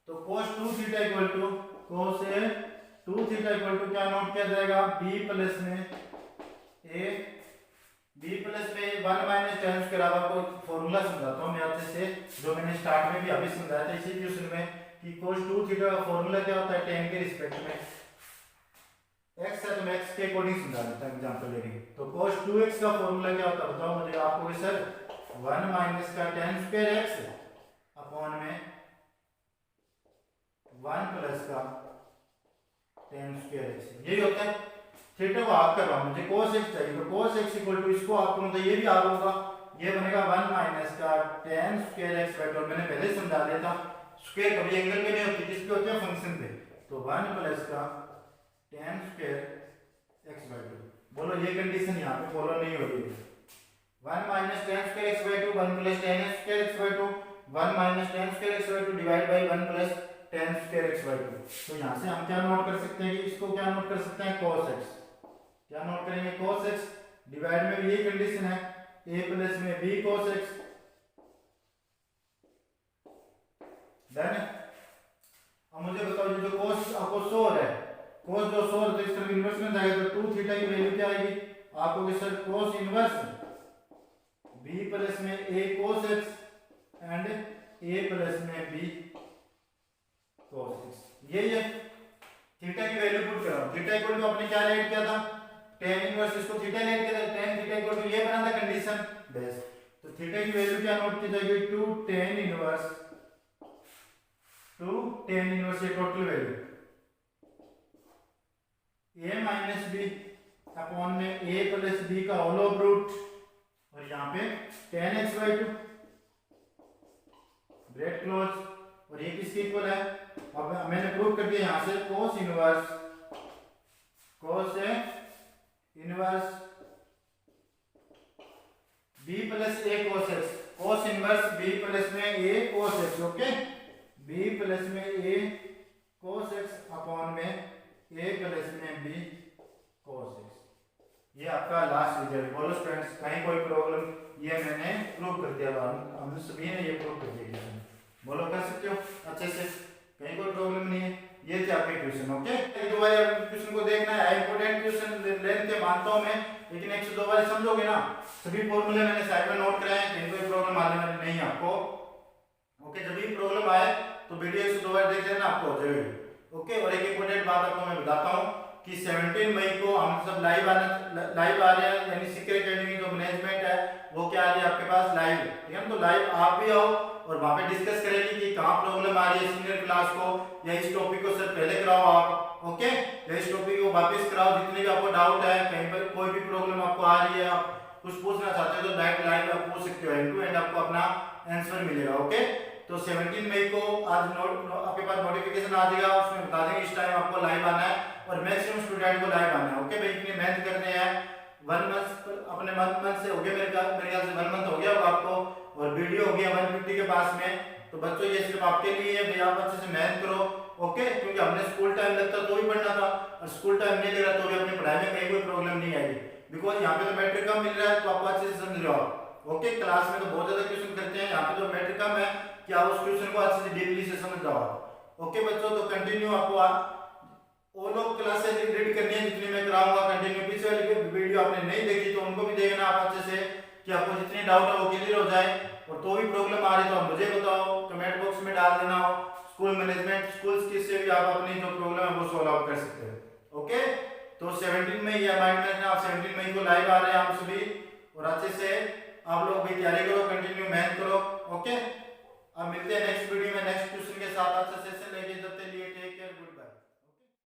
तो cos 2 theta equal to cos 2 theta equal to क्या नोट किया जाएगा, b प्लस में a, b प्लस में 1 माइनस tan स्क्वायर। आपको फॉर्मूला समझाता हूं मैं आपसे से, जो मैंने स्टार्ट में भी अभी समझाया था इसी क्वेश्चन में, कि cos 2 थीटा का फॉर्मूला क्या होता है tan के रिस्पेक्ट में। x है तो मैं x के अकॉर्डिंग समझा देता हूं एग्जांपल लेके। तो cos 2x का फॉर्मूला क्या होता है बताओ मुझे। आपको सर 1 माइनस का tan स्क्वायर x अपॉन में 1 प्लस का tan स्क्वायर x, यही होता है। थीटा को हाफ करवा मुझे cos x चाहिए, तो cos x इक्वल टू इसको आप करूं तो ये भी हाफ होगा, ये बनेगा 1 माइनस का tan स्क्वायर x बाय 2। मैंने पहले समझा दिया था, स्क्वायर कभी एंगल पे नहीं होती, किस पे होती है, फंक्शन पे। तो 1 प्लस का tan स्क्वायर x बाय 2। बोलो ये कंडीशन यहाँ पे फॉलो नहीं हो रही है। 1 minus tan square x by 2, 1 plus tan square x by 2, 1 minus tan square x by 2 divide by 1 plus tan square x by 2। तो यहाँ से हम क्या नोट कर सकते हैं कि इसको क्या नोट कर सकते हैं, cos x। क्या नोट करेंगे, cos x डिवाइड में भी ये कंडीशन है, a प्लस में b cos x। डन। अब मुझे बताओ ये जो cos आपको 100 है, cos जो 100 तो इस तरफ इन्वर्स में जाएगा, तो 2 थीटा की वैल्यू क्या आएगी आपको कि sir cos inverse b plus में a cos x and a plus में b cos x। ये थीटा की वैल्यू पुट करो। थीटा इक्वल टू अपने क्या लेट किया था, tan इनवर्स, इसको थीटा लेट किया था, tan थीटा इक्वल टू ये बना था कंडीशन बेस। तो थीटा की वैल्यू क्या नोट की जाएगी, 2 tan इनवर्स, 2 tan इनवर्स ये total value a minus b upon में a प्लस b का होल ऑफ रूट, और यहाँ पे tan x by 2 bracket close, और ये किसके इक्वल है। अब मैंने प्रूव कर दिया यहाँ से cos inverse b plus a cos x, cos inverse b plus में a cos x। Okay, b plus में a cos x अपॉन में a प्लस में b cos x। ये आपका लास्ट रिजल्ट। बोलो स्टूडेंट्स कहीं कोई प्रॉब्लम, ये मैंने प्रूव कर दिया, हम सभी ने ये प्रूव कर दिया। बोलो कर सकते हो अच्छे से, कहीं कोई प्रॉब्लम नहीं है। ये थे आपके क्वेश्चन। ओके, एक दो बार क्वेश्चन को देखना है, इंपॉर्टेंट क्वेश्चन लेंथ के मानता हूं मैं, लेकिन एक से दो बार समझोगे ना। सभी फॉर्मूले मैंने साइड में नोट कराए हैं, कहीं कोई प्रॉब्लम आने वाली नहीं है आपको। ओके, जब भी प्रॉब्लम आए तो वीडियो एक से दो बार देख लेना आपको जरूर। ओके, और एक इंपॉर्टेंट बात आपको मैं बताता हूँ कि 17 मई को हम सब लाइव आ रहे हैं, यानी सीक्रेट एकेडमी जो मैनेजमेंट है वो क्या आ रही है आपके पास लाइव, ठीक है। तो लाइव आप भी आओ और वहां पे डिस्कस करेंगे कि कहाँ प्रॉब्लम आ रही है सीनियर क्लास को, या इस टॉपिक को सर पहले कराओ आप। ओके, या इस टॉपिक को वापस कराओ, जितने भी आपको डाउट है, कहीं पर कोई भी प्रॉब्लम आपको आ रही है, आप कुछ पूछना चाहते हो तो डायरेक्ट लाइव आप पूछ सकते हो, एंड टू एंड आपको अपना आंसर मिलेगा। ओके, तो 17 मई को आज आपके पास नोटिफिकेशन आ जाएगा, उसमें बता देंगे इस टाइम आपको लाइव आना है, और मैक्सिमम स्टूडेंट को लाइव आना है। ओके भाई, इतनी मेहनत करने हैं, 1 मंथ अपने मंथ से हो गया, मेरे ख्याल से 1 मंथ हो गया होगा आपको, और वीडियो हो गया 150 के पास में। तो बच्चों ये सिर्फ आपके लिए है भाई, आप अच्छे से मेहनत करो। ओके, क्योंकि हमने स्कूल टाइम लगता तो भी पढ़ना था, और स्कूल टाइम नहीं लग रहा तो भी अपनी पढ़ाई में कहीं कोई प्रॉब्लम नहीं आएगी, बिकॉज यहाँ पे तो मैट्रिक कम मिल रहा है, तो आपको अच्छे से समझ रहे हो आप। ओके, क्लास में तो बहुत ज्यादा क्वेश्चन करते हैं, यहाँ पे तो मैट्रिक कम है कि आप उस क्वेश्चन को अच्छे से डीपली से समझ जाओ। ओके बच्चों, तो कंटिन्यू आपको वो लोग क्लासेस रीड करनी है जितनी मैं कराऊंगा कंटिन्यू। पीछे वाली वीडियो आपने नहीं देखी तो उनको भी देखना आप अच्छे से, कि आपको जितनी डाउट है वो क्लियर हो जाए। और तो भी प्रॉब्लम आ रही तो आप मुझे बताओ, कमेंट बॉक्स में डाल देना हो। स्कूल मैनेजमेंट, स्कूल स्किल्स से भी आप अपनी जो प्रॉब्लम है वो सॉल्व आउट कर सकते हो। ओके, तो 17 मई या माइंड में रखना, आप 17 मई को लाइव आ रहे हैं आप सभी, और अच्छे से आप लोग भी तैयारी करो, कंटिन्यू मेहनत करो। ओके, अब मिलते हैं नेक्स्ट वीडियो में नेक्स्ट क्वेश्चन के साथ। अच्छे से लेके जब